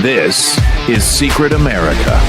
This is Secret America.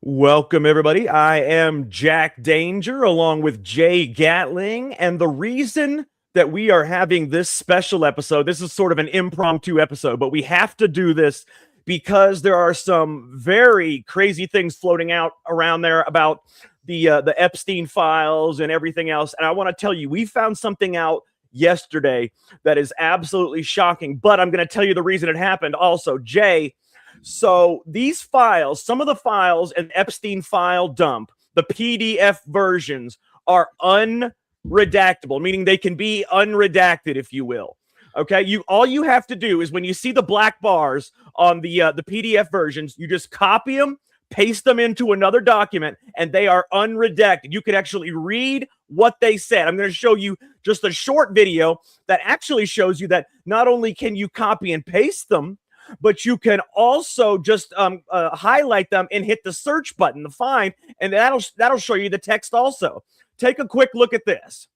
Welcome, everybody. I am Jack Danger along with Jay Gatling. And the reason that we are having this special episode, this is sort of an impromptu episode, but we have to do this because there are some very crazy things floating out around there about the Epstein files and everything else. And I want to tell you, we found something out yesterday that is absolutely shocking, but I'm going to tell you the reason it happened also. Jay, so these files, some of the files in Epstein file dump, the PDF versions are unredactable, meaning they can be unredacted, if you will. Okay, all you have to do is when you see the black bars on the PDF versions, you just copy them, paste them into another document, and they are unredacted. You can actually read what they said. I'm going to show you just a short video that actually shows you that not only can you copy and paste them, but you can also just highlight them and hit the search button to find, and that'll show you the text also. Take a quick look at this.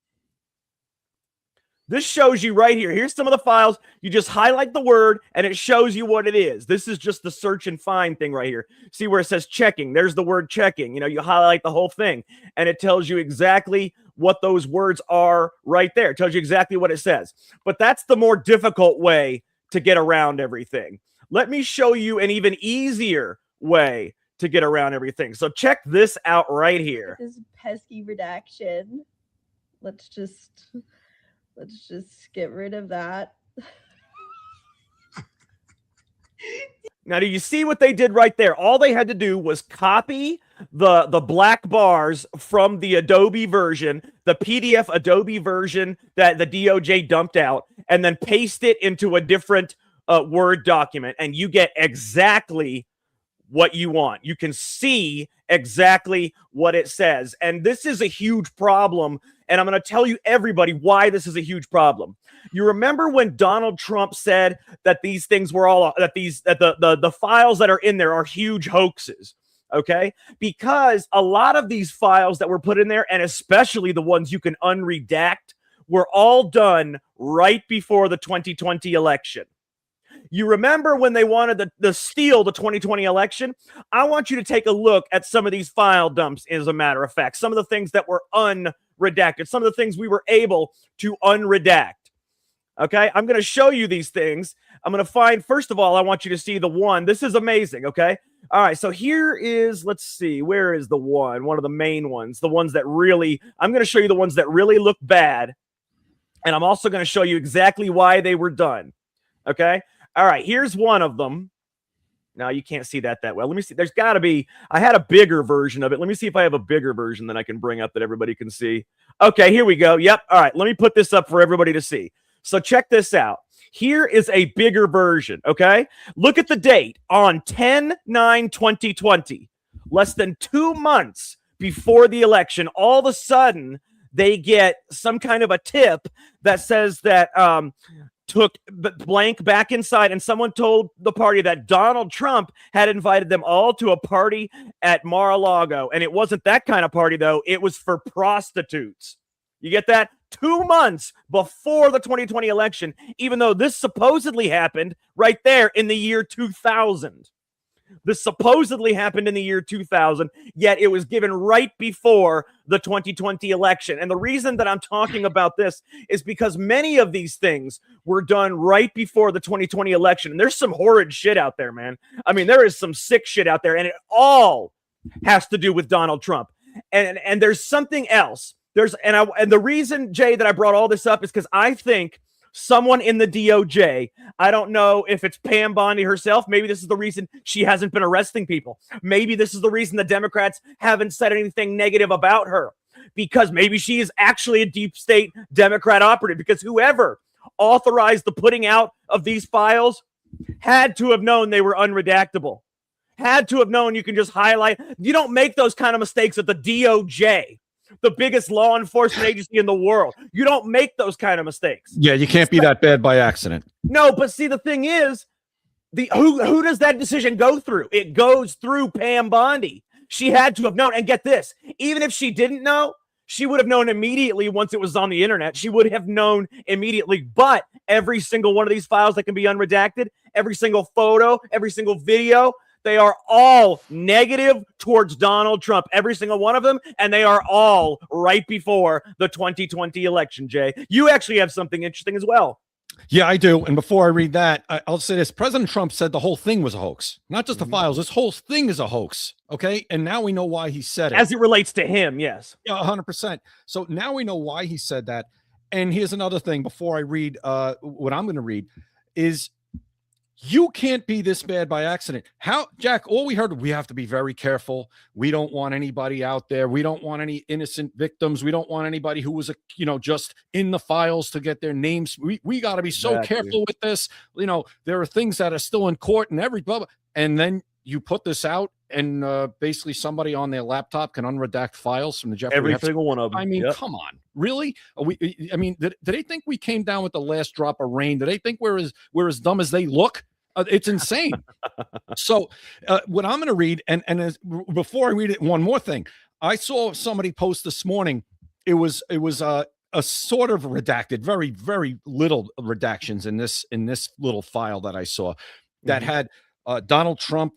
This shows you right here. Here's some of the files. You just highlight the word, and it shows you what it is. This is just the search and find thing right here. See where it says checking? There's the word checking. You know, you highlight the whole thing, and it tells you exactly what those words are right there. It tells you exactly what it says. But that's the more difficult way to get around everything. Let me show you an even easier way to get around everything. So check this out right here. This pesky redaction. Let's just get rid of that. Now, do you see what they did right there? All they had to do was copy the black bars from the Adobe version, the PDF Adobe version that the DOJ dumped out, and then paste it into a different Word document, and you get exactly what you want. You can see exactly what it says. And this is a huge problem. And I'm going to tell you, everybody, why this is a huge problem. You remember when Donald Trump said that these things were all, that the files that are in there are huge hoaxes. Okay, because a lot of these files that were put in there, and especially the ones you can unredact, were all done right before the 2020 election. You remember when they wanted to steal the 2020 election? I want you to take a look at some of these file dumps, as a matter of fact. Some of the things that were unredacted. Some of the things we were able to unredact. Okay? I'm going to show you these things. I'm going to find, first of all, I want you to see the one. This is amazing, okay? All right, so here is, let's see, where is the one? One of the main ones. The ones that really, I'm going to show you the ones that really look bad. And I'm also going to show you exactly why they were done. Okay? All right, here's one of them. Now, you can't see that well. Let me see. There's got to be, I had a bigger version of it. Let me see if I have a bigger version that I can bring up that everybody can see. Okay, here we go. Yep. All right, let me put this up for everybody to see. So check this out. Here is a bigger version, okay? Look at the date on 10/9/2020. Less than 2 months before the election, all of a sudden, they get some kind of a tip that says that took blank back inside, and someone told the party that Donald Trump had invited them all to a party at Mar-a-Lago. And it wasn't that kind of party, though. It was for prostitutes. You get that? 2 months before the 2020 election, even though this supposedly happened right there in the year 2000. This supposedly happened in the year 2000, yet it was given right before the 2020 election. And the reason that I'm talking about this is because many of these things were done right before the 2020 election. And there's some horrid shit out there, man. I mean, there is some sick shit out there, and it all has to do with Donald Trump. And there's something else. And the reason, Jay, that I brought all this up is because I think someone in the DOJ, I don't know if it's Pam Bondi herself. Maybe this is the reason she hasn't been arresting people. Maybe this is the reason the Democrats haven't said anything negative about her, because maybe she is actually a deep state Democrat operative, because whoever authorized the putting out of these files had to have known they were unredactable, had to have known you can just highlight. You don't make those kind of mistakes at the DOJ. The biggest law enforcement agency in the world. You don't make those kind of mistakes. Yeah, you can't be that bad by accident. No, but see, the thing is, who does that decision go through? It goes through Pam Bondi. She had to have known. And get this, even if she didn't know, She would have known immediately once it was on the internet. She would have known immediately. But every single one of these files that can be unredacted, every single photo, every single video, they are all negative towards Donald Trump, every single one of them, and they are all right before the 2020 election, Jay. You actually have something interesting as well. Yeah, I do. And before I read that, I'll say this. President Trump said the whole thing was a hoax, not just the files. This whole thing is a hoax. Okay. And now we know why he said it. As it relates to him, yes. Yeah, 100%. So now we know why he said that. And here's another thing before I read what I'm going to read is you can't be this bad by accident. How, Jack, all we heard, we have to be very careful. We don't want anybody out there. We don't want any innocent victims. We don't want anybody who was, just in the files to get their names. We got to be so careful with this. There are things that are still in court and and then you put this out and basically somebody on their laptop can unredact files from the Jeffrey Every Epstein. single one of them. I mean, come on, really? Did they think we came down with the last drop of rain? Do they think we're as dumb as they look? It's insane. So what I'm going to read, and before I read it, one more thing. I saw somebody post this morning. It was a sort of redacted, very, very little redactions in this little file that I saw that had Donald Trump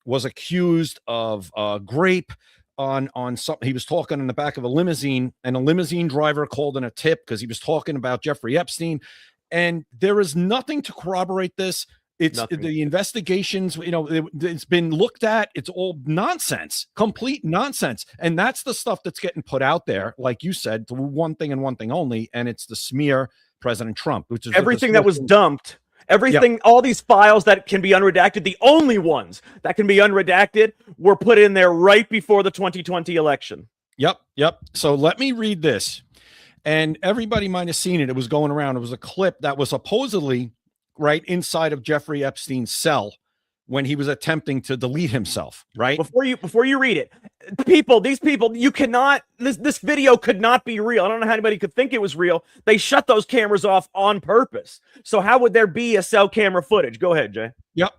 was accused of grape on something. He was talking in the back of a limousine, and a limousine driver called in a tip because he was talking about Jeffrey Epstein. And there is nothing to corroborate this. It's nothing. The investigations, it's been looked at. It's all nonsense, complete nonsense. And that's the stuff that's getting put out there, like you said, to one thing and one thing only. And it's the smear President Trump, which is everything that was dumped. Everything, all these files that can be unredacted, the only ones that can be unredacted were put in there right before the 2020 election. Yep. So let me read this. And everybody might have seen it. It was going around. It was a clip that was supposedly right inside of Jeffrey Epstein's cell when he was attempting to delete himself, right? Before you read it, these people, you cannot, this video could not be real. I don't know how anybody could think it was real. They shut those cameras off on purpose. So how would there be a cell camera footage? Go ahead, Jay. Yep.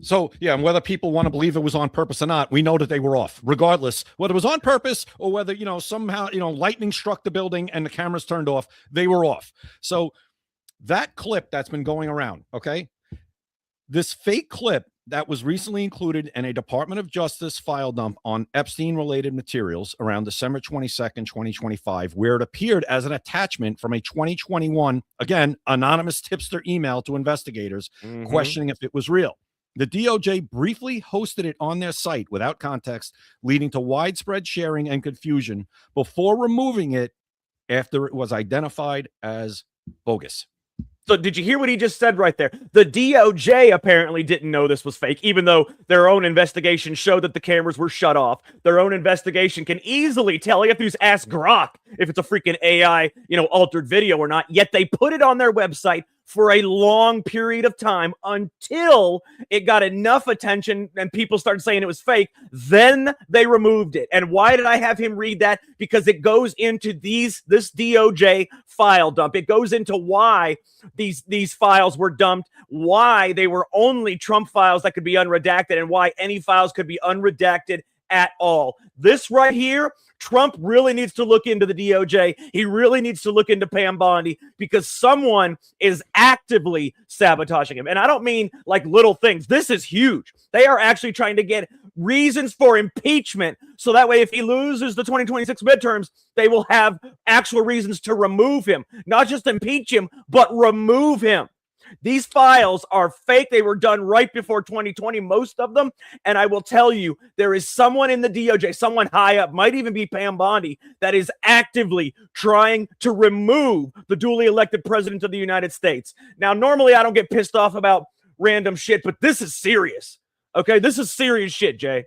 So, yeah, and whether people want to believe it was on purpose or not, we know that they were off, regardless, whether it was on purpose or whether, somehow, lightning struck the building and the cameras turned off, they were off. So that clip that's been going around, okay, this fake clip that was recently included in a Department of Justice file dump on Epstein-related materials around December 22nd, 2025, where it appeared as an attachment from a 2021, again, anonymous tipster email to investigators questioning if it was real. The DOJ briefly hosted it on their site without context, leading to widespread sharing and confusion before removing it after it was identified as bogus. So did you hear what he just said right there? The DOJ apparently didn't know this was fake, even though their own investigation showed that the cameras were shut off. Their own investigation can easily tell. All you have to do is ask Grok if it's a freaking AI, altered video or not. Yet they put it on their website for a long period of time until it got enough attention and people started saying it was fake. Then they removed it. And why did I have him read that? Because it goes into this DOJ file dump. It goes into why these files were dumped, why they were only Trump files that could be unredacted, and why any files could be unredacted at all. This right here, Trump really needs to look into the DOJ. He really needs to look into Pam Bondi because someone is actively sabotaging him. And I don't mean like little things. This is huge. They are actually trying to get reasons for impeachment. So that way, if he loses the 2026 midterms, they will have actual reasons to remove him, not just impeach him, but remove him. These files are fake. They were done right before 2020, most of them. And I will tell you, there is someone in the DOJ, someone high up, might even be Pam Bondi, that is actively trying to remove the duly elected president of the United States. Now, normally I don't get pissed off about random shit, but this is serious. Okay, this is serious shit, Jay.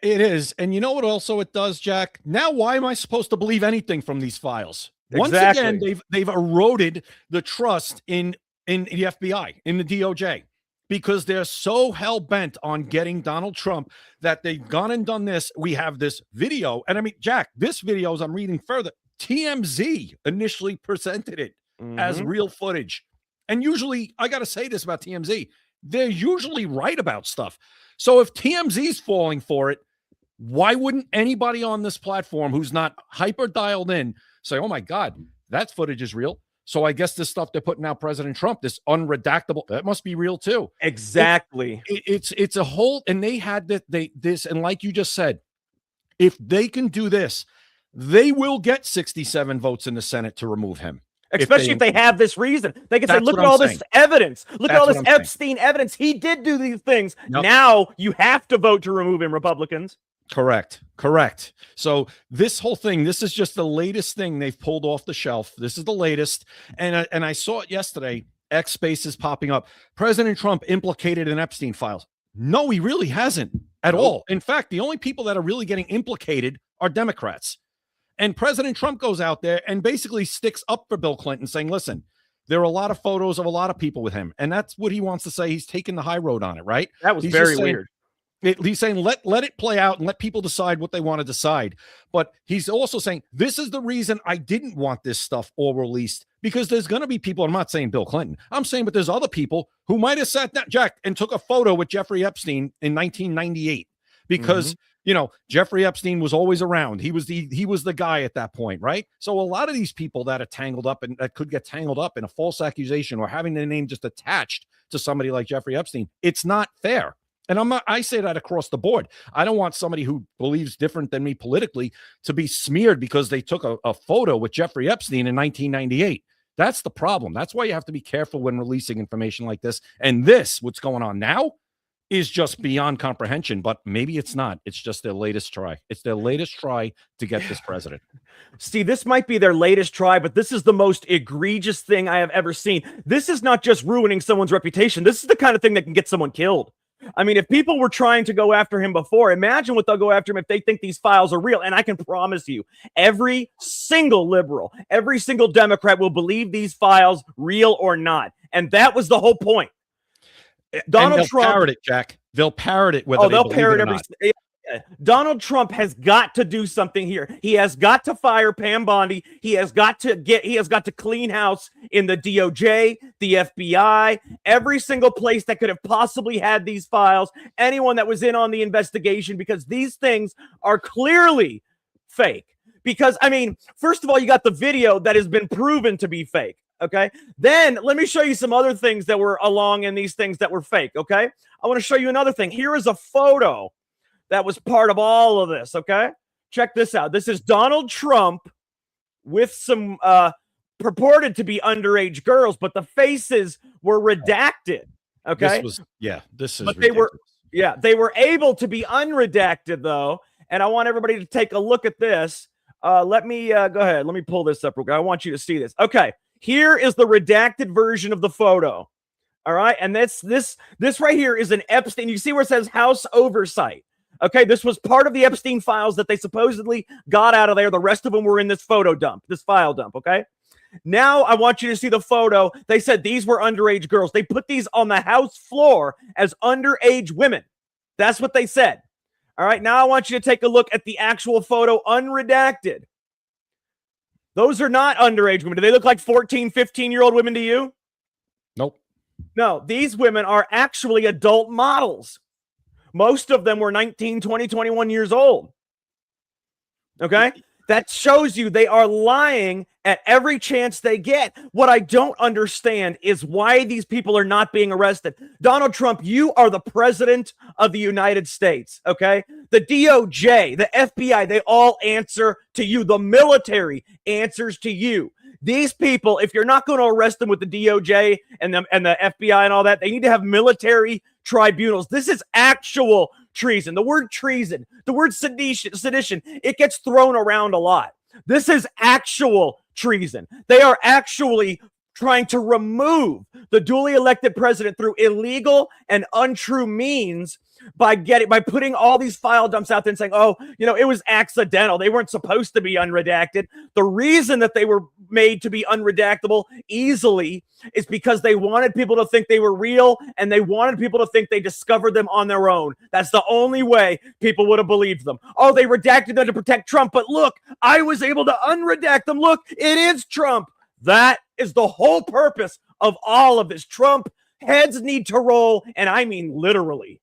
It is. And you know what also it does, Jack? Now, why am I supposed to believe anything from these files? Once again, they've eroded the trust in the FBI, in the DOJ, because they're so hell-bent on getting Donald Trump that they've gone and done this. We have this video. And I mean, Jack, this video, as I'm reading further, TMZ initially presented it as real footage. And usually, I got to say this about TMZ, they're usually right about stuff. So if TMZ's falling for it, Why wouldn't anybody on this platform who's not hyper dialed in say, oh my God, that footage is real? So I guess this stuff they're putting out President Trump, this unredactable, that must be real too. Exactly. It's a whole, and they had this, and like you just said, if they can do this, they will get 67 votes in the Senate to remove him. Especially if they have this reason. They can say, look at all this evidence. Look at all this Epstein evidence. He did do these things. Yep. Now you have to vote to remove him, Republicans. Correct. So this whole thing, this is just the latest thing they've pulled off the shelf. This is the latest. And I saw it yesterday. X spaces popping up. President Trump implicated in Epstein files. No, he really hasn't at all. In fact, the only people that are really getting implicated are Democrats. And President Trump goes out there and basically sticks up for Bill Clinton, saying, listen, there are a lot of photos of a lot of people with him. And that's what he wants to say. He's taking the high road on it, right? That was very weird. He's saying, let it play out and let people decide what they want to decide. But he's also saying, this is the reason I didn't want this stuff all released, because there's going to be people, I'm not saying Bill Clinton, I'm saying, but there's other people who might have sat down, Jack, and took a photo with Jeffrey Epstein in 1998 because you know, Jeffrey Epstein was always around. He was the guy at that point, right? So a lot of these people that are tangled up and that could get tangled up in a false accusation or having their name just attached to somebody like Jeffrey Epstein, it's not fair. And I say that across the board. I don't want somebody who believes different than me politically to be smeared because they took a photo with Jeffrey Epstein in 1998. That's the problem. That's why you have to be careful when releasing information like this. And this, what's going on now, is just beyond comprehension, but maybe it's not. It's just their latest try. It's their latest try to get this president. Steve, this might be their latest try, but this is the most egregious thing I have ever seen. This is not just ruining someone's reputation. This is the kind of thing that can get someone killed. I mean, if people were trying to go after him before, imagine what they'll go after him if they think these files are real. And I can promise you, every single liberal, every single Democrat will believe these files real or not. And that was the whole point. Donald Trump parrot it, Jack. They'll parrot it. Whether they'll parrot every. Donald Trump has got to do something here. He has got to fire Pam Bondi. He has got to clean house in the DOJ, the FBI, every single place that could have possibly had these files, anyone that was in on the investigation, because these things are clearly fake. Because, I mean, first of all, you got the video that has been proven to be fake. Okay. Then let me show you some other things that were along in these things that were fake. Okay. I want to show you another thing. Here is a photo that was part of all of this. Okay. Check this out. This is Donald Trump with some purported to be underage girls, but the faces were redacted. Okay. This is but ridiculous. They were able to be unredacted though. And I want everybody to take a look at this. Let me go ahead. Let me pull this up real quick. I want you to see this. Okay. Here is the redacted version of the photo. All right. And this right here is an Epstein. You see where it says House Oversight. Okay. This was part of the Epstein files that they supposedly got out of there. The rest of them were in this photo dump, this file dump. Okay. Now I want you to see the photo. They said these were underage girls. They put these on the House floor as underage women. That's what they said. All right. Now I want you to take a look at the actual photo unredacted. Those are not underage women. Do they look like 14, 15-year-old women to you? Nope. No, these women are actually adult models. Most of them were 19, 20, 21 years old. Okay? That shows you they are lying at every chance they get. What I don't understand is why these people are not being arrested. Donald Trump, you are the president of the United States, okay? The DOJ, the FBI, they all answer to you. The military answers to you. These people, if you're not going to arrest them with the DOJ and the FBI and all that, they need to have military tribunals. This is actual treason. The word treason, the word sedition, it gets thrown around a lot. This is actual treason. They are actually trying to remove the duly elected president through illegal and untrue means by putting all these file dumps out there and saying, oh, you know, it was accidental. They weren't supposed to be unredacted. The reason that they were made to be unredactable easily is because they wanted people to think they were real and they wanted people to think they discovered them on their own. That's the only way people would have believed them. Oh, they redacted them to protect Trump, but look, I was able to unredact them. Look, it is Trump. That is the whole purpose of all of this. Trump heads need to roll, and I mean literally.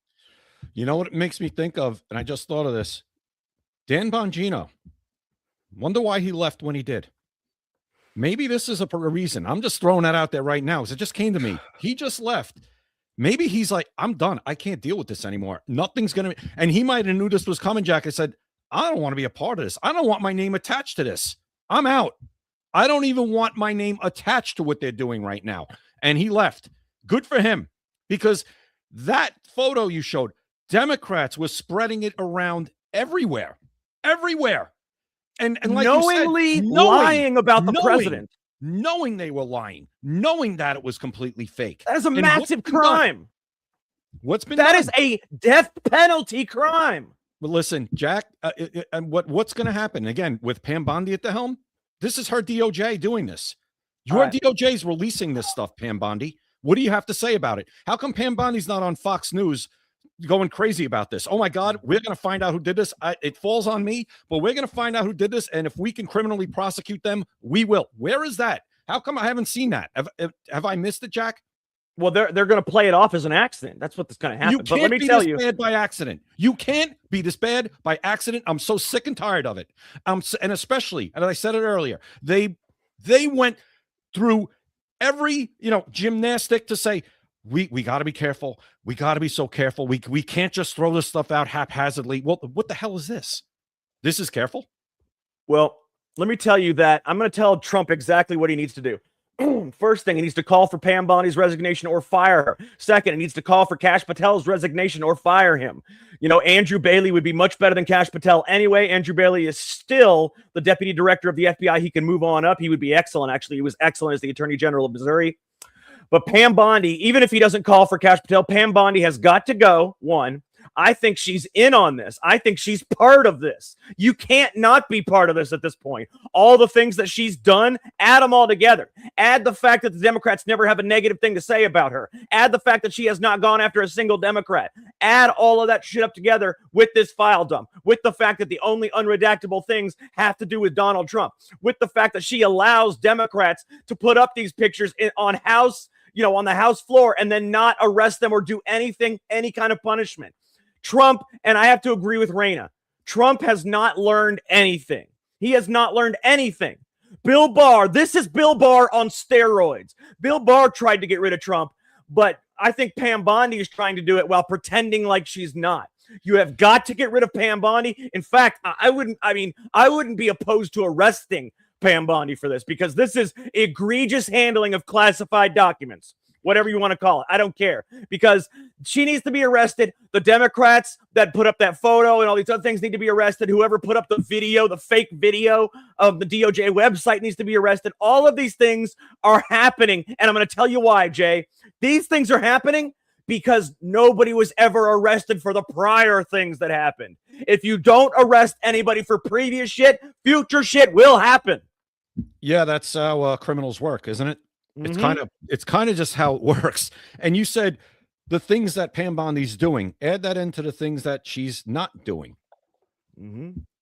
You know what it makes me think of? And I just thought of this. Dan Bongino. Wonder why he left when he did. Maybe this is a reason. I'm just throwing that out there right now because it just came to me. He just left. Maybe he's like, I'm done. I can't deal with this anymore. Nothing's going to. And he might have knew this was coming, Jack. I said, I don't want to be a part of this. I don't want my name attached to this. I'm out. I don't even want my name attached to what they're doing right now. And he left. Good for him. Because that photo you showed, Democrats were spreading it around everywhere. Everywhere. And like knowingly you said, lying about the president. Knowing they were lying. Knowing that it was completely fake. That is a massive crime. What's been that done? is a death penalty crime. But listen, Jack, and what's going to happen again with Pam Bondi at the helm? This is her DOJ doing this. Your DOJ is releasing this stuff, Pam Bondi. What do you have to say about it? How come Pam Bondi's not on Fox News going crazy about this? Oh my God, we're going to find out who did this. It falls on me, but we're going to find out who did this. And if we can criminally prosecute them, we will. Where is that? How come I haven't seen that? Have I missed it, Jack? Well, they're going to play it off as an accident. That's what's going to happen. But let me tell you, bad by accident. You can't be this bad by accident. I'm so sick and tired of it. And especially, and I said it earlier, they went through every gymnastic to say we got to be careful. We got to be so careful. We can't just throw this stuff out haphazardly. Well, what the hell is this? This is careful. Well, let me tell you that I'm going to tell Trump exactly what he needs to do. First thing, he needs to call for Pam Bondi's resignation or fire her. Second, he needs to call for Kash Patel's resignation or fire him. Andrew Bailey would be much better than Kash Patel anyway. Andrew Bailey is still the deputy director of the FBI. He can move on up. He would be excellent. Actually, he was excellent as the attorney general of Missouri. But Pam Bondi, even if he doesn't call for Kash Patel, Pam Bondi has got to go. One, I think she's in on this. I think she's part of this. You can't not be part of this at this point. All the things that she's done, add them all together. Add the fact that the Democrats never have a negative thing to say about her. Add the fact that she has not gone after a single Democrat. Add all of that shit up together with this file dump, with the fact that the only unredactable things have to do with Donald Trump, with the fact that she allows Democrats to put up these pictures on on the House floor and then not arrest them or do anything, any kind of punishment. Trump, and I have to agree with Raina, Trump has not learned anything. He has not learned anything. Bill Barr, this is Bill Barr on steroids. Bill Barr tried to get rid of Trump, but I think Pam Bondi is trying to do it while pretending like she's not. You have got to get rid of Pam Bondi. In fact, I wouldn't be opposed to arresting Pam Bondi for this because this is egregious handling of classified documents. Whatever you want to call it. I don't care because she needs to be arrested. The Democrats that put up that photo and all these other things need to be arrested. Whoever put up the video, the fake video of the DOJ website needs to be arrested. All of these things are happening. And I'm going to tell you why, Jay. These things are happening because nobody was ever arrested for the prior things that happened. If you don't arrest anybody for previous shit, future shit will happen. Yeah, that's how criminals work, isn't it? It's kind of just how it works. And you said the things that Pam Bondi's doing, add that into the things that she's not doing.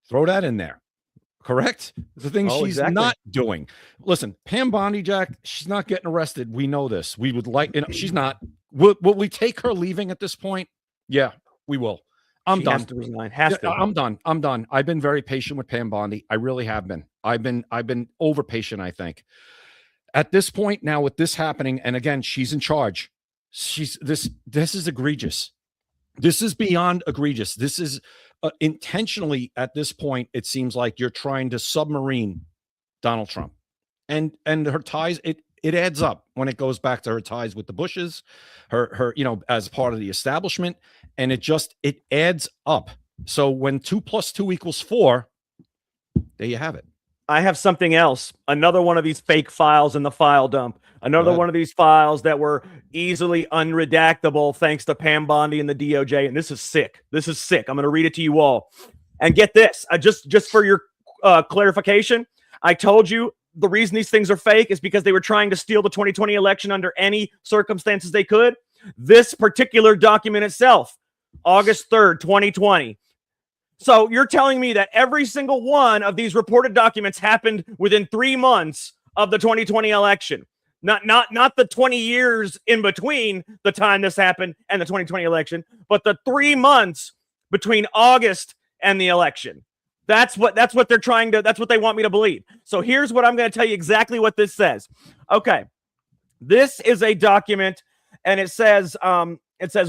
Throw that in there. Correct? The things she's not doing. Listen, Pam Bondi, Jack, she's not getting arrested. We know this. We would like, she's not. Will we take her leaving at this point? Yeah, we will. I'm done. Has to resign. I'm done. I've been very patient with Pam Bondi. I really have been. I've been over patient, I think. At this point now with this happening, and again, she's in charge. This is egregious. This is beyond egregious. This is intentionally at this point, it seems like you're trying to submarine Donald Trump and her ties. It adds up when it goes back to her ties with the Bushes, her as part of the establishment, and it adds up. So when 2 + 2 = 4, there you have it. I have something else. Another one of these fake files in the file dump. Another one of these files that were easily unredactable thanks to Pam Bondi and the DOJ. And this is sick. This is sick. I'm going to read it to you all. And get this. Just for your clarification, I told you the reason these things are fake is because they were trying to steal the 2020 election under any circumstances they could. This particular document itself, August 3rd, 2020. So you're telling me that every single one of these reported documents happened within 3 months of the 2020 election, not the 20 years in between the time this happened and the 2020 election, but the 3 months between August and the election. That's what they're trying to, that's what they want me to believe. So here's what I'm going to tell you exactly what this says. Okay. This is a document, and it says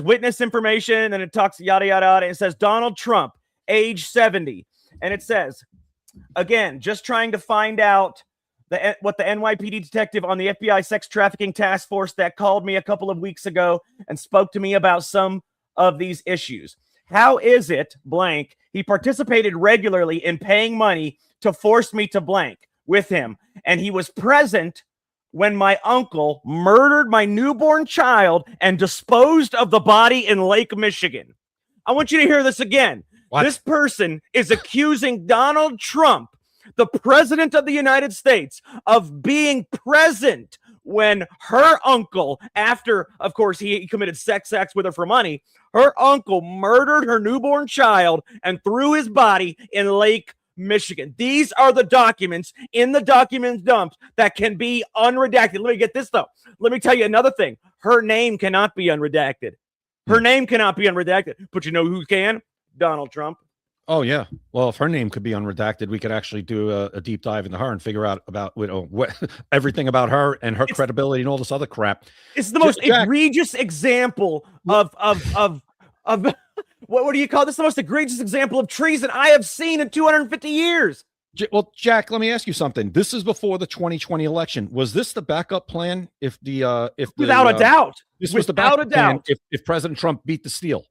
witness information, and it talks yada, yada, yada. It says Donald Trump, age 70. And it says, again, just trying to find out what the NYPD detective on the FBI sex trafficking task force that called me a couple of weeks ago and spoke to me about some of these issues. How is it, blank, he participated regularly in paying money to force me to blank with him, and he was present when my uncle murdered my newborn child and disposed of the body in Lake Michigan. I want you to hear this again. What? This person is accusing Donald Trump, the president of the United States, of being present when her uncle, after, of course, he committed sex acts with her for money, her uncle murdered her newborn child and threw his body in Lake Michigan. These are the documents in the documents dumps that can be unredacted. Let me get this, though. Let me tell you another thing. Her name cannot be unredacted. Her name cannot be unredacted. But you know who can? Donald Trump. Oh, yeah. Well, if her name could be unredacted, we could actually do a deep dive into her and figure out about everything about her and her credibility and all this other crap. It's the most egregious example of what do you call this? The most egregious example of treason I have seen in 250 years. Well, Jack, let me ask you something. This is before the 2020 election. Was this the backup plan? Without a doubt, this was the backup plan if President Trump beat the steal.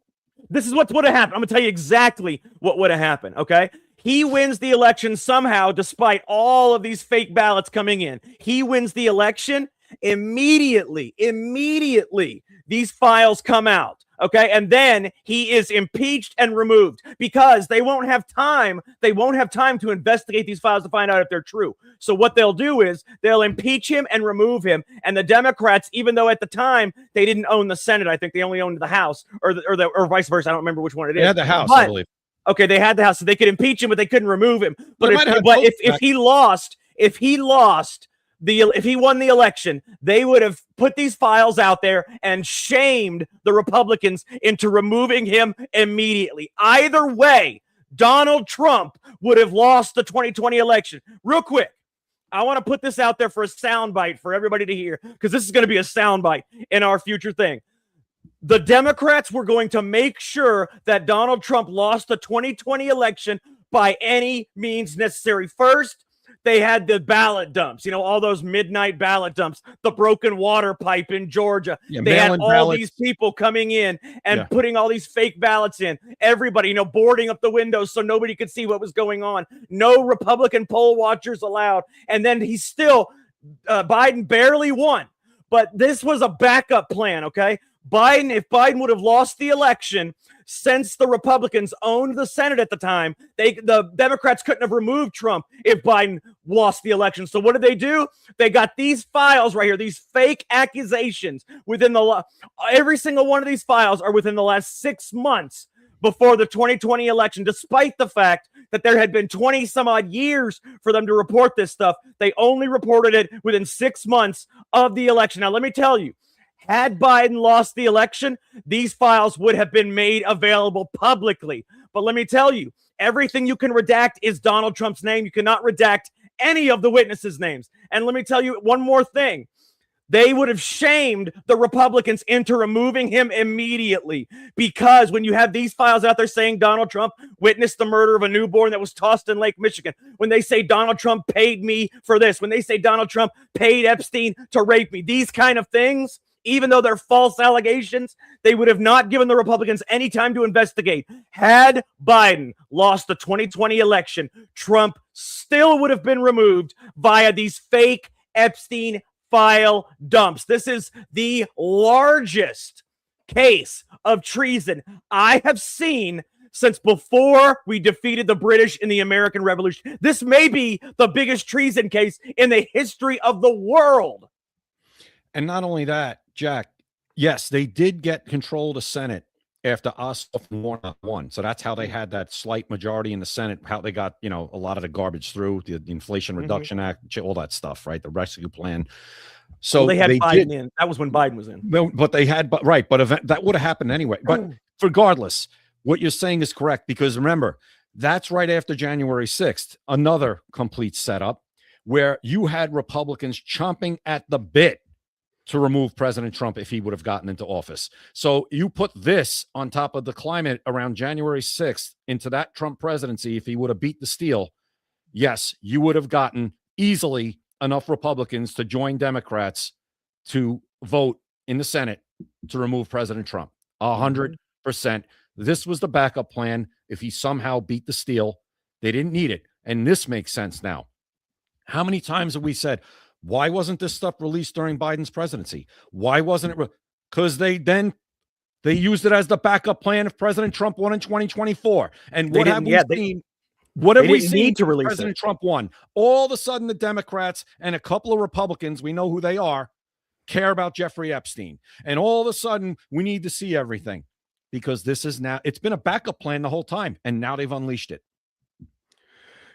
This is what would have happened. I'm going to tell you exactly what would have happened, okay? He wins the election somehow, despite all of these fake ballots coming in. He wins the election. Immediately, these files come out, okay? And then he is impeached and removed because they won't have time. They won't have time to investigate these files to find out if they're true. So what they'll do is they'll impeach him and remove him. And the Democrats, even though at the time they didn't own the Senate, I think they only owned the House or vice versa. I don't remember which one it is. They had the House, I believe. Okay, they had the House, so they could impeach him, but they couldn't remove him. But if he won the election, they would have put these files out there and shamed the Republicans into removing him immediately. Either way, Donald Trump would have lost the 2020 election. Real quick, I want to put this out there for a soundbite for everybody to hear, because this is going to be a soundbite in our future thing. The Democrats were going to make sure that Donald Trump lost the 2020 election by any means necessary. First, they had the ballot dumps, all those midnight ballot dumps, the broken water pipe in Georgia. Yeah, they had all these people coming in and putting all these fake ballots in. Everybody, boarding up the windows so nobody could see what was going on. No Republican poll watchers allowed. And then Biden barely won. But this was a backup plan, okay? If Biden would have lost the election, since the Republicans owned the Senate at the time, the Democrats couldn't have removed Trump if Biden lost the election. So what did they do? They got these files right here, these fake accusations every single one of these files are within the last 6 months before the 2020 election, despite the fact that there had been 20 some odd years for them to report this stuff. They only reported it within 6 months of the election. Now, let me tell you, had Biden lost the election, these files would have been made available publicly. But let me tell you, everything you can redact is Donald Trump's name. You cannot redact any of the witnesses' names. And let me tell you one more thing. They would have shamed the Republicans into removing him immediately, because when you have these files out there saying Donald Trump witnessed the murder of a newborn that was tossed in Lake Michigan, when they say Donald Trump paid me for this, when they say Donald Trump paid Epstein to rape me, these kind of things, even though they're false allegations, they would have not given the Republicans any time to investigate. Had Biden lost the 2020 election, Trump still would have been removed via these fake Epstein file dumps. This is the largest case of treason I have seen since before we defeated the British in the American Revolution. This may be the biggest treason case in the history of the world. And not only that, Jack, yes, they did get control of the Senate after Ossoff and Warnock won. So that's how they had that slight majority in the Senate, how they got, a lot of the garbage through, the Inflation Reduction Act, all that stuff, right? The rescue plan. So they had Biden in. That was when Biden was in. But they had, that would have happened anyway. But regardless, what you're saying is correct, because remember, That's right after January 6th, another complete setup where you had Republicans chomping at the bit to remove President Trump if he would have gotten into office. So you put this on top of the climate around January 6th into that Trump presidency, if he would have beat the steal, yes, you would have gotten easily enough Republicans to join Democrats to vote in the Senate to remove President Trump. 100%. This was the backup plan. If he somehow beat the steal, they didn't need it. And this makes sense now. How many times have we said, why wasn't this stuff released during Biden's presidency? Why wasn't it? Because they used it as the backup plan if President Trump won in 2024. And what have we seen? What have we seen to release President Trump won? All of a sudden, the Democrats and a couple of Republicans, we know who they are, care about Jeffrey Epstein. And all of a sudden, we need to see everything because this is now, it's been a backup plan the whole time. And now they've unleashed it.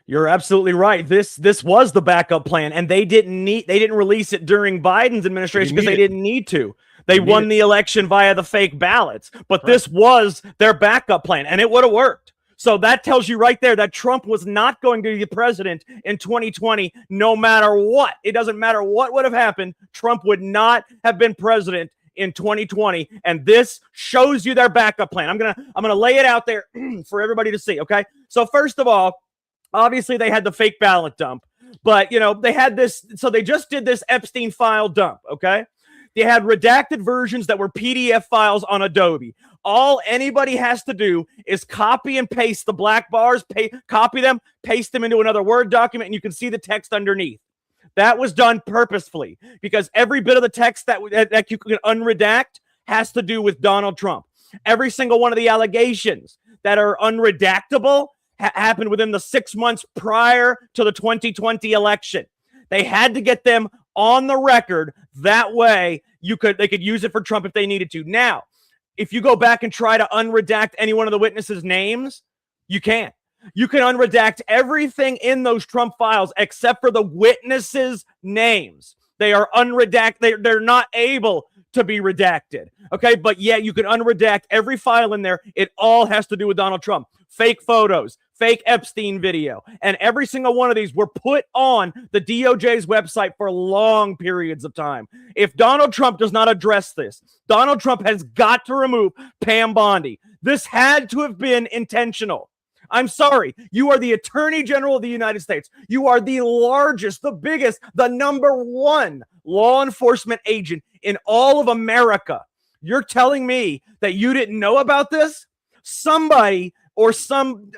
You're absolutely right. This was the backup plan, and they didn't release it during Biden's administration because they didn't need to. They won the election via the fake ballots, but this was their backup plan, and it would have worked. So that tells you right there that Trump was not going to be the president in 2020, no matter what. It doesn't matter what would have happened. Trump would not have been president in 2020, and this shows you their backup plan. I'm gonna lay it out there for everybody to see. Okay, so first of all, obviously, they had the fake ballot dump, but, they had this. So they just did this Epstein file dump, okay? They had redacted versions that were PDF files on Adobe. All anybody has to do is copy and paste the black bars, copy them, paste them into another Word document, and you can see the text underneath. That was done purposefully because every bit of the text that you can unredact has to do with Donald Trump. Every single one of the allegations that are unredactable happened within the 6 months prior to the 2020 election. They had to get them on the record. That way they could use it for Trump if they needed to. Now, if you go back and try to unredact any one of the witnesses' names, you can't. You can unredact everything in those Trump files except for the witnesses' names. They are unredacted. They're not able to be redacted. Okay, but yeah, you can unredact every file in there. It all has to do with Donald Trump. Fake photos, fake Epstein video, and every single one of these were put on the DOJ's website for long periods of time. If Donald Trump does not address this, Donald Trump has got to remove Pam Bondi. This had to have been intentional. I'm sorry. You are the Attorney General of the United States. You are the largest, the biggest, the number one law enforcement agent in all of America. You're telling me that you didn't know about this? Somebody or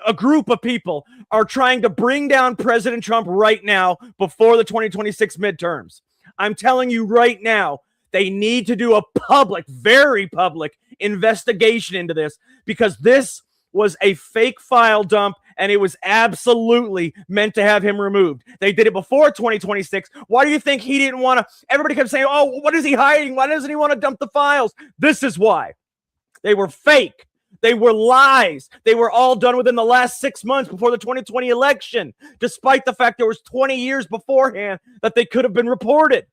a group of people are trying to bring down President Trump right now before the 2026 midterms. I'm telling you right now, they need to do a public, very public investigation into this because this was a fake file dump and it was absolutely meant to have him removed. They did it before 2026. Why do you think he didn't want to? Everybody kept saying, oh, what is he hiding? Why doesn't he want to dump the files? This is why. They were fake. They were lies. They were all done within the last 6 months before the 2020 election, despite the fact there was 20 years beforehand that they could have been reported.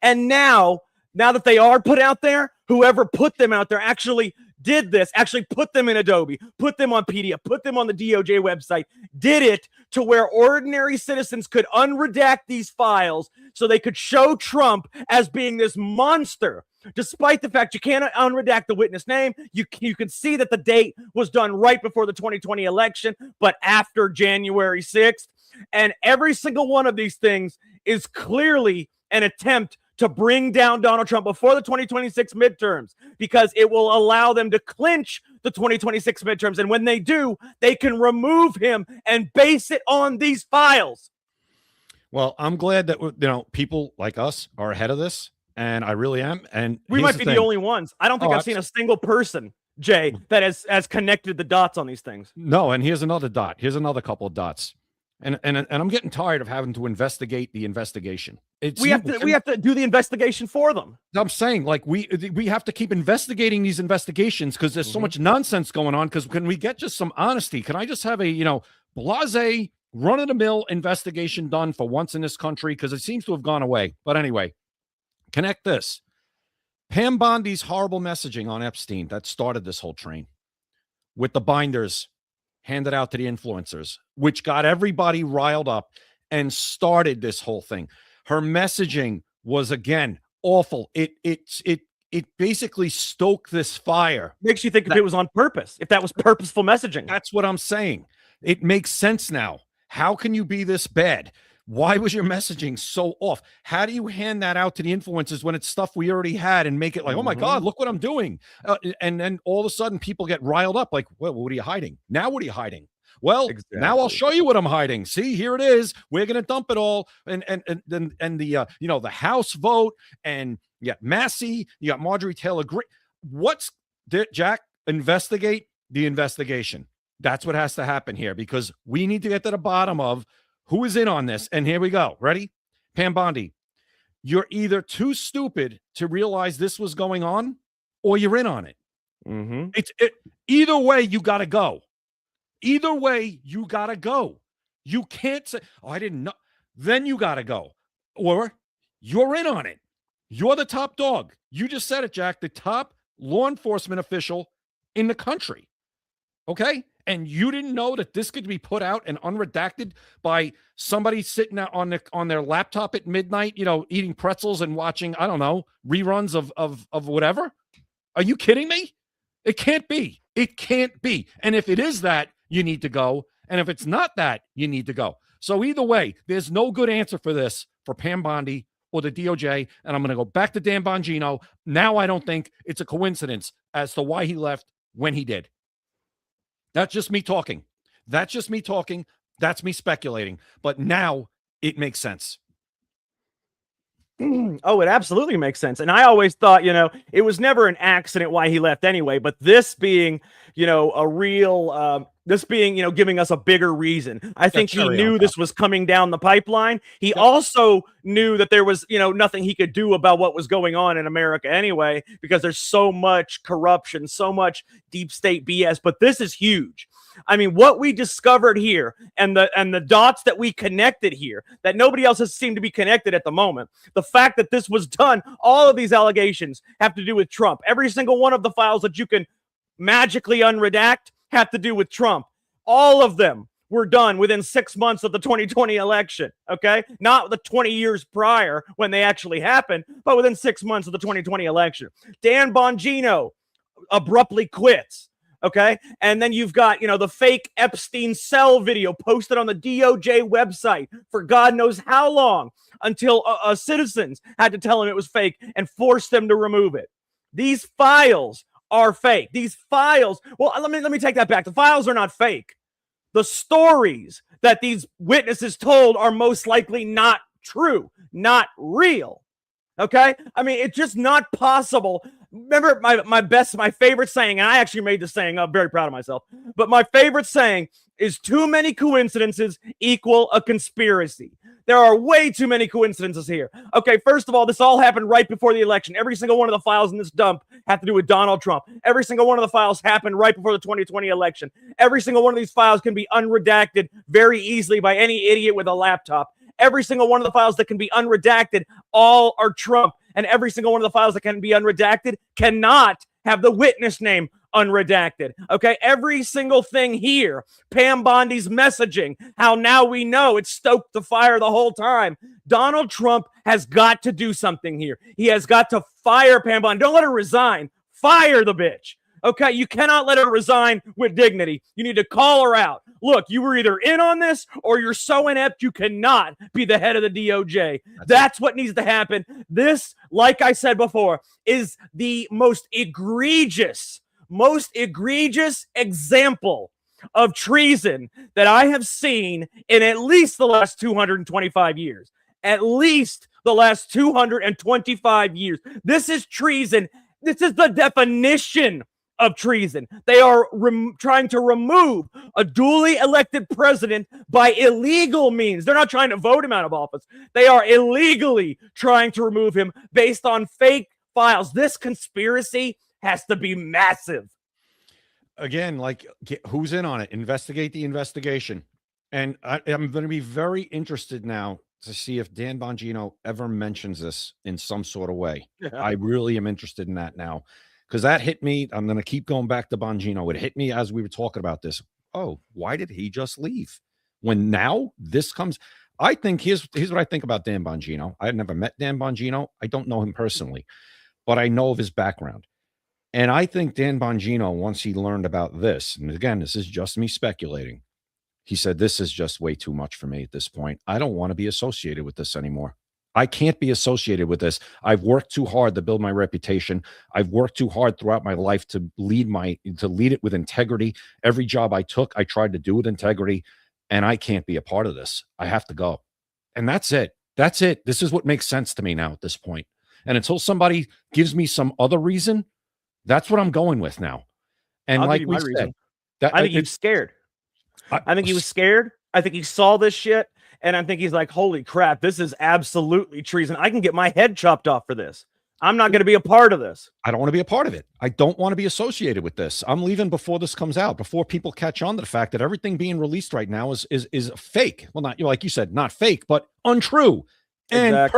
And now that they are put out there, whoever put them out there actually did this, actually put them in Adobe, put them on PDF, put them on the DOJ website, did it to where ordinary citizens could unredact these files so they could show Trump as being this monster. Despite the fact you can't unredact the witness name, you can see that the date was done right before the 2020 election, but after January 6th. And every single one of these things is clearly an attempt to bring down Donald Trump before the 2026 midterms because it will allow them to clinch the 2026 midterms. And when they do, they can remove him and base it on these files. Well, I'm glad that, people like us are ahead of this. And I really am. And we might be the only ones. I don't think I've seen a single person, Jay, that has connected the dots on these things. No. And here's another dot. Here's another couple of dots. And I'm getting tired of having to investigate the investigation. We have to do the investigation for them. I'm saying, like, we have to keep investigating these investigations because there's so much nonsense going on. Because can we get just some honesty? Can I just have a blase run-of-the-mill investigation done for once in this country? Because it seems to have gone away. But anyway, connect this. Pam Bondi's horrible messaging on Epstein that started this whole train with the binders handed out to the influencers, which got everybody riled up and started this whole thing. Her messaging was, again, awful. It basically stoked this fire. Makes you think if it was on purpose, if that was purposeful messaging. That's what I'm saying. It makes sense now. How can you be this bad? Why was your messaging so off? How do you hand that out to the influencers when it's stuff we already had and make it like, oh my God, look what I'm doing. And then all of a sudden people get riled up like, well, what are you hiding? Now what are you hiding? Well, now I'll show you what I'm hiding. See, here it is. We're going to dump it all. And the, the House vote, and you got Massey, you got Marjorie Taylor Greene. What's Jack? Investigate the investigation. That's what has to happen here, because we need to get to the bottom of who is in on this. And here we go. Ready? Pam Bondi, you're either too stupid to realize this was going on, or you're in on it. Either way, you got to go. Either way, you got to go. You can't say, oh, I didn't know. Then you got to go. Or you're in on it. You're the top dog. You just said it, Jack, the top law enforcement official in the country. Okay? And you didn't know that this could be put out and unredacted by somebody sitting on their laptop at midnight, eating pretzels and watching, I don't know, reruns of whatever? Are you kidding me? It can't be. It can't be. And if it is that, you need to go. And if it's not that, you need to go. So either way, there's no good answer for this for Pam Bondi or the DOJ. And I'm going to go back to Dan Bongino. Now I don't think it's a coincidence as to why he left when he did. That's just me talking. That's me speculating. But now it makes sense. Oh, it absolutely makes sense. And I always thought, it was never an accident why he left anyway. But this being, a real, giving us a bigger reason. I think he knew this was coming down the pipeline. He also knew that there was, nothing he could do about what was going on in America anyway, because there's so much corruption, so much deep state BS. But this is huge. I mean, what we discovered here and the dots that we connected here that nobody else has seemed to be connected at the moment. The fact that this was done, all of these allegations have to do with Trump. Every single one of the files that you can magically unredact have to do with Trump. All of them were done within 6 months of the 2020 election, okay? Not the 20 years prior when they actually happened, but within 6 months of the 2020 election. Dan Bongino abruptly quits. Okay. And then you've got, the fake Epstein cell video posted on the DOJ website for God knows how long, until citizens had to tell him it was fake and force them to remove it. These files are fake. These files. Well, let me take that back. The files are not fake. The stories that these witnesses told are most likely not true, not real. Okay. I mean, it's just not possible. Remember my favorite saying, and I actually made this saying, I'm very proud of myself, but my favorite saying is too many coincidences equal a conspiracy. There are way too many coincidences here. Okay, first of all, this all happened right before the election. Every single one of the files in this dump have to do with Donald Trump. Every single one of the files happened right before the 2020 election. Every single one of these files can be unredacted very easily by any idiot with a laptop. Every single one of the files that can be unredacted, all are Trump. And every single one of the files that can be unredacted cannot have the witness name unredacted. Okay, every single thing here, Pam Bondi's messaging, how now we know it stoked the fire the whole time. Donald Trump has got to do something here. He has got to fire Pam Bondi. Don't let her resign. Fire the bitch. Okay, you cannot let her resign with dignity. You need to call her out. Look, you were either in on this or you're so inept you cannot be the head of the DOJ. That's what needs to happen. This, like I said before, is the most egregious example of treason that I have seen in at least the last 225 years. At least the last 225 years. This is treason. This is the definition of treason. They are trying to remove a duly elected president by illegal means. They're not trying to vote him out of office. They are illegally trying to remove him based on fake files. This conspiracy has to be massive. Again, like, who's in on it? Investigate the investigation. And I'm going to be very interested now to see if Dan Bongino ever mentions this in some sort of way. Yeah. I really am interested in that now. Because that hit me. I'm going to keep going back to Bongino. It hit me as we were talking about this. oh, why did he just leave? When now this comes, I think here's what I think about Dan Bongino. I had never met Dan Bongino. I don't know him personally, but I know of his background. And I think Dan Bongino, once he learned about this, and again, this is just me speculating, he said, this is just way too much for me at this point. I don't want to be associated with this anymore. I can't be associated with this. I've worked too hard to build my reputation. I've worked too hard throughout my life to lead it with integrity. Every job I took, I tried to do with integrity, and I can't be a part of this. I have to go. And that's it. That's it. This is what makes sense to me now at this point. And until somebody gives me some other reason, that's what I'm going with now. And like we said, I think he's scared. I think he was scared. I think he saw this shit. And I think he's like, holy crap, this is absolutely treason. I can get my head chopped off for this. I'm not going to be a part of this. I don't want to be a part of it. I don't want to be associated with this. I'm leaving before this comes out, before people catch on to the fact that everything being released right now is fake. Well, not, like you said, not fake, but untrue. And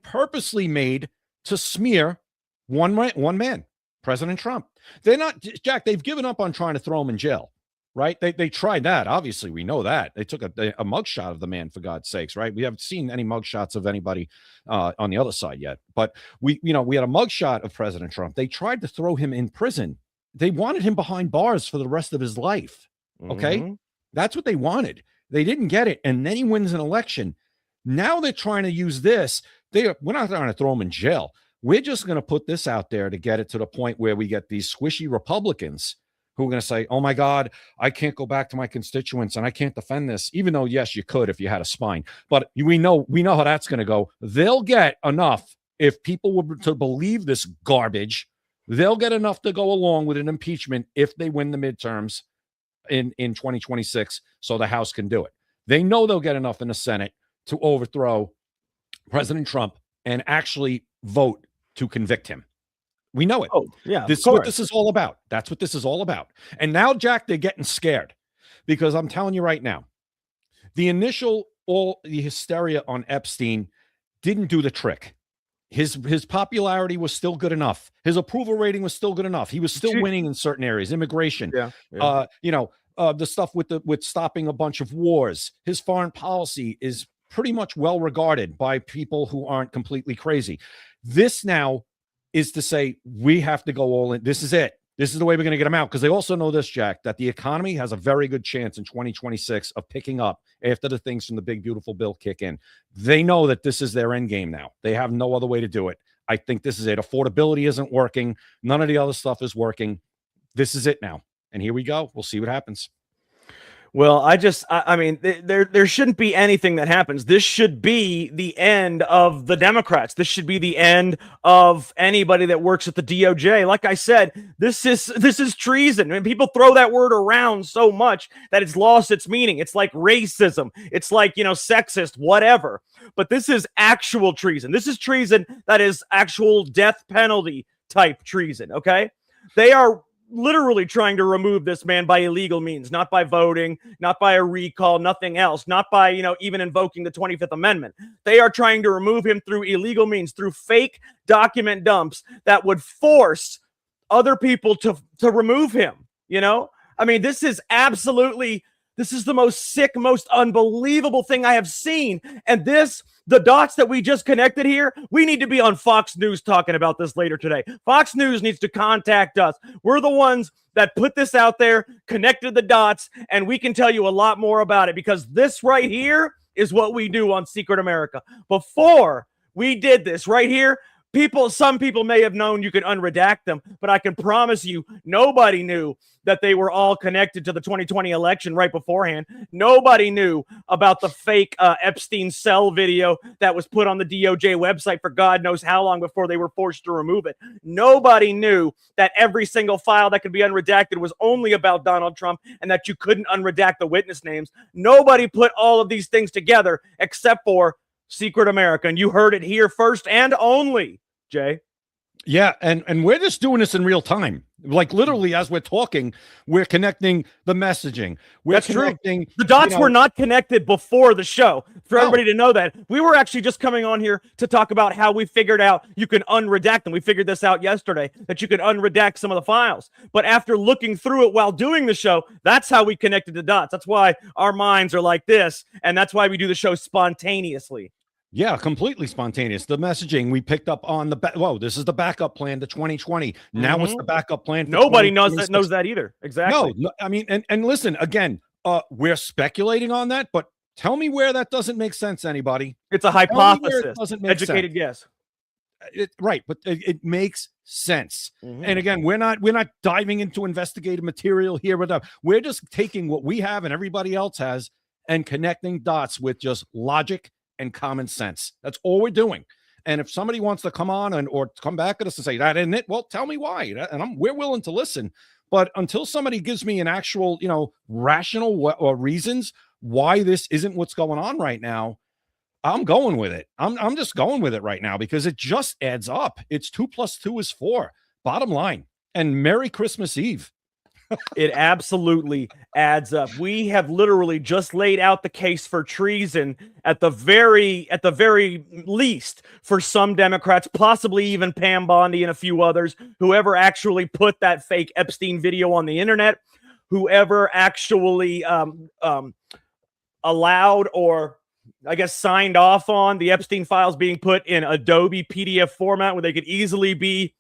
purposely made to smear one man, President Trump. They're not, Jack, they've given up on trying to throw him in jail, right? They tried that. Obviously, we know that. They took a mugshot of the man, for God's sakes, right? We haven't seen any mugshots of anybody on the other side yet. But we had a mugshot of President Trump. They tried to throw him in prison. They wanted him behind bars for the rest of his life. Okay? That's what they wanted. They didn't get it. And then he wins an election. Now they're trying to use this. We're not trying to throw him in jail. We're just going to put this out there to get it to the point where we get these squishy Republicans who are going to say, oh my God, I can't go back to my constituents and I can't defend this, even though, yes, you could if you had a spine. But we know how that's going to go. They'll get enough, if people were to believe this garbage, they'll get enough to go along with an impeachment if they win the midterms in 2026 so the House can do it. They know they'll get enough in the Senate to overthrow President Trump and actually vote to convict him. We know it. Oh, yeah. This is what this is all about. That's what this is all about. And now, Jack, they're getting scared because I'm telling you right now, all the hysteria on Epstein didn't do the trick. His popularity was still good enough. His approval rating was still good enough. He was still winning in certain areas, immigration, the stuff with stopping a bunch of wars. His foreign policy is pretty much well regarded by people who aren't completely crazy. This now is to say, we have to go all in. This is it. This is the way we're going to get them out. Because they also know this, Jack, that the economy has a very good chance in 2026 of picking up after the things from the big, beautiful bill kick in. They know that this is their end game now. They have no other way to do it. I think this is it. Affordability isn't working. None of the other stuff is working. This is it now. And here we go. We'll see what happens. Well, I mean, there shouldn't be anything that happens. This should be the end of the Democrats. This should be the end of anybody that works at the DOJ. Like I said, this is treason. I mean, people throw that word around so much that it's lost its meaning. It's like racism. It's like, sexist, whatever. But this is actual treason. This is treason that is actual death penalty type treason, okay? They are literally trying to remove this man by illegal means, not by voting, not by a recall, nothing else, not by, even invoking the 25th Amendment. They are trying to remove him through illegal means, through fake document dumps that would force other people to remove him, I mean, this is the most sick, most unbelievable thing I have seen. And the dots that we just connected here, we need to be on Fox News talking about this later today. Fox News needs to contact us. We're the ones that put this out there, connected the dots, and we can tell you a lot more about it because this right here is what we do on Secret America. Before we did this right here, some people may have known you could unredact them, but I can promise you nobody knew that they were all connected to the 2020 election right beforehand. Nobody knew about the fake Epstein cell video that was put on the DOJ website for God knows how long before they were forced to remove it. Nobody knew that every single file that could be unredacted was only about Donald Trump and that you couldn't unredact the witness names. Nobody put all of these things together except for Secret America, and you heard it here first and only, Jay. Yeah, and we're just doing this in real time. Like literally as we're talking, we're connecting the messaging. That's true. The dots were not connected before the show. for everybody to know that. We were actually just coming on here to talk about how we figured out you can unredact them. We figured this out yesterday, that you can unredact some of the files. But after looking through it while doing the show, that's how we connected the dots. That's why our minds are like this, and that's why we do the show spontaneously. Yeah, completely spontaneous. The messaging we picked up on the whoa, this is the backup plan to 2020. Now it's the backup plan for nobody knows that either. Exactly. No, I mean, and listen, again, we're speculating on that, but tell me where that doesn't make sense, anybody. It's a hypothesis. It doesn't make educated sense. guess. Right, but it makes sense. And again, we're not diving into investigative material here. We're just taking what we have and everybody else has and connecting dots with just logic and common sense. That's all we're doing. And if somebody wants to come on or come back at us and say that isn't it, well, tell me why. And we're willing to listen. But until somebody gives me an actual, rational or reasons why this isn't what's going on right now, I'm going with it. I'm just going with it right now because it just adds up. It's 2 + 2 is 4. Bottom line. And Merry Christmas Eve. It absolutely adds up. We have literally just laid out the case for treason at the very least for some Democrats, possibly even Pam Bondi and a few others, whoever actually put that fake Epstein video on the internet, whoever actually allowed or I guess signed off on the Epstein files being put in Adobe PDF format where they could easily be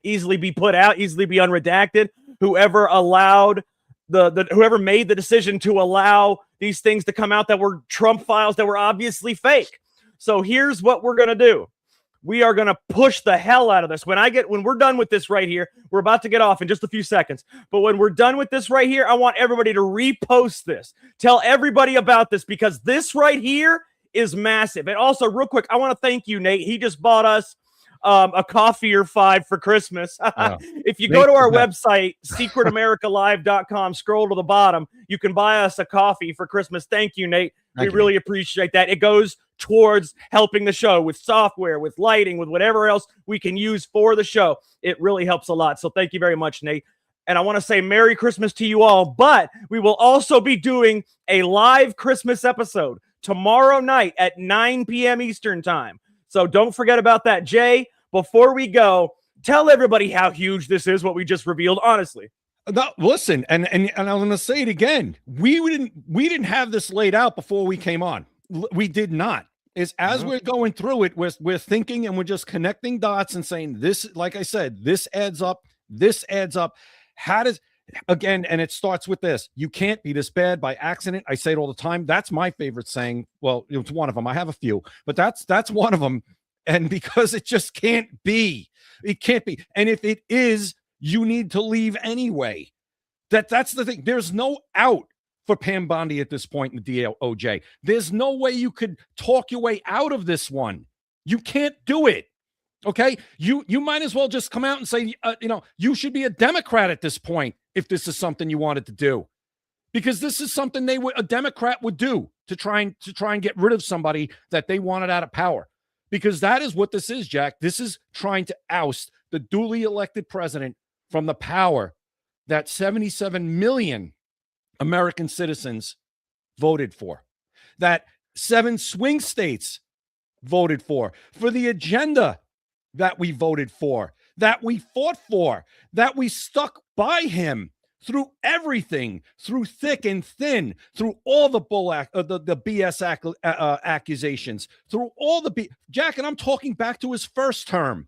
put out, easily be unredacted. Whoever allowed whoever made the decision to allow these things to come out that were Trump files that were obviously fake. So here's what we're going to do. We are going to push the hell out of this. When we're done with this right here, we're about to get off in just a few seconds. But when we're done with this right here, I want everybody to repost this. Tell everybody about this because this right here is massive. And also real quick, I want to thank you, Nate. He just bought us a coffee or 5 for Christmas. If you go to our website, secretamericalive.com, scroll to the bottom, you can buy us a coffee for Christmas. Thank you, Nate. We really appreciate that. It goes towards helping the show with software, with lighting, with whatever else we can use for the show. It really helps a lot. So thank you very much, Nate. And I want to say Merry Christmas to you all, but we will also be doing a live Christmas episode tomorrow night at 9 p.m. Eastern time. So don't forget about that. Jay, before we go, tell everybody how huge this is, what we just revealed, honestly. No, listen, and I'm going to say it again. We didn't have this laid out before we came on. We did not. As we're going through it, we're thinking and we're just connecting dots and saying this, like I said, this adds up. This adds up. How does, again, and it starts with this. You can't be this bad by accident. I say it all the time. That's my favorite saying. Well, it's one of them. I have a few, but that's one of them. And because it just can't be. It can't be. And if it is, you need to leave anyway. That's the thing. There's no out for Pam Bondi at this point in the DOJ. There's no way you could talk your way out of this one. You can't do it. Okay? You might as well just come out and say, you should be a Democrat at this point if this is something you wanted to do. Because this is something a Democrat would do to try and get rid of somebody that they wanted out of power. Because that is what this is, Jack. This is trying to oust the duly elected president from the power that 77 million American citizens voted for, that 7 swing states voted for the agenda that we voted for, that we fought for, that we stuck by him through everything, through thick and thin, through all the the BS accusations, through all the Jack, and I'm talking back to his first term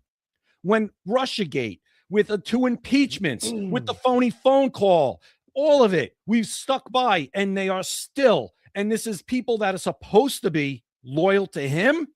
when Russiagate, with the 2 impeachments, with the phony phone call, all of it, we've stuck by, and they are still. And this is people that are supposed to be loyal to him.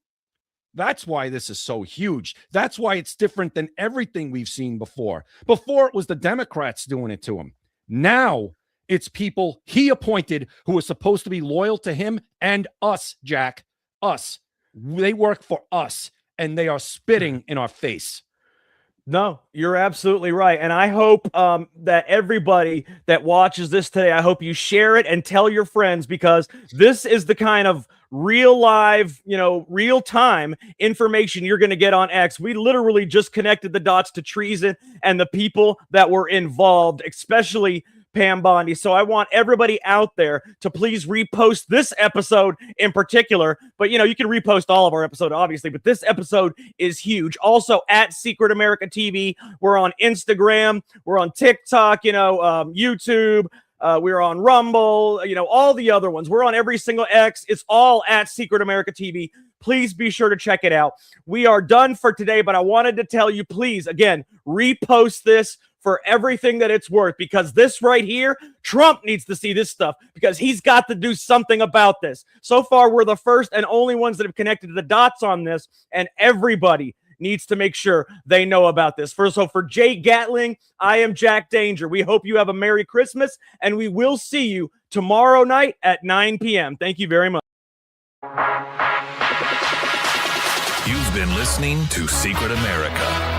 That's why this is so huge. That's why it's different than everything we've seen before. Before, it was the Democrats doing it to him. Now it's people he appointed who are supposed to be loyal to him and us, Jack. Us. They work for us, and they are spitting in our face. No, you're absolutely right. And I hope that everybody that watches this today, I hope you share it and tell your friends, because this is the kind of real live, real time information you're going to get on X. We literally just connected the dots to treason and the people that were involved, especially Pam Bondi. So I want everybody out there to please repost this episode in particular. But, you know, you can repost all of our episode, obviously, but this episode is huge. Also, at Secret America TV, we're on Instagram, we're on TikTok, YouTube. We're on Rumble, all the other ones. We're on every single X. It's all at Secret America TV. Please be sure to check it out. We are done for today, but I wanted to tell you, please, again, repost this for everything that it's worth, because this right here, Trump needs to see this stuff because he's got to do something about this. So far, we're the first and only ones that have connected the dots on this, and everybody needs to make sure they know about this. So for Jay Gatling, I am Jack Danger. We hope you have a Merry Christmas, and we will see you tomorrow night at 9 p.m. Thank you very much. You've been listening to Secret America.